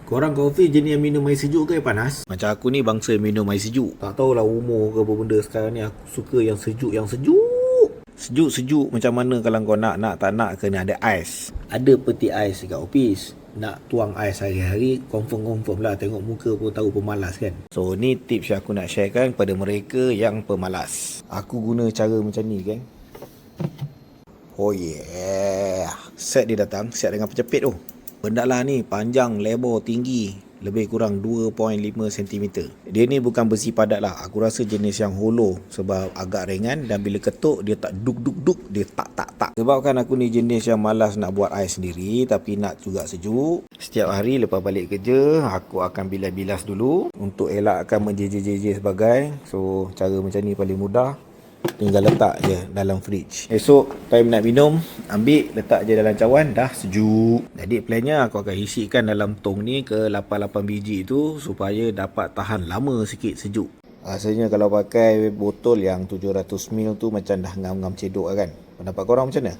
Korang kopi jenis yang minum air sejuk ke air panas? Macam aku ni bangsa minum air sejuk. Tak tahulah umur ke apa benda sekarang ni, aku suka yang sejuk, yang sejuk. Sejuk-sejuk macam mana kalau kau nak tak nak kena ada ais. Ada peti ais dekat office. Nak tuang ais hari-hari confirm lah, tengok muka pun tahu pemalas kan. So ni tips yang aku nak sharekan kepada mereka yang pemalas. Aku guna cara macam ni kan. Oh yeah. Set dia datang, set dengan penjepit tu. Benda lah ni panjang, lebar, tinggi, lebih kurang 2.5 cm. Dia ni bukan besi padat lah. Aku rasa jenis yang hollow sebab agak ringan dan bila ketuk dia tak duk, dia tak. Sebab kan aku ni jenis yang malas nak buat ais sendiri tapi nak juga sejuk. Setiap hari lepas balik kerja, aku akan bilas-bilas dulu untuk elakkan menjejer-jejer sebagai. So cara macam ni paling mudah. Tinggal letak je dalam fridge. Esok time nak minum, ambil letak je dalam cawan, dah sejuk. Jadi plannya aku akan isikan dalam tong ni ke 88 biji tu supaya dapat tahan lama sikit sejuk. Rasanya kalau pakai botol yang 700ml tu macam dah ngam-ngam cedok kan. Pendapat korang macam mana?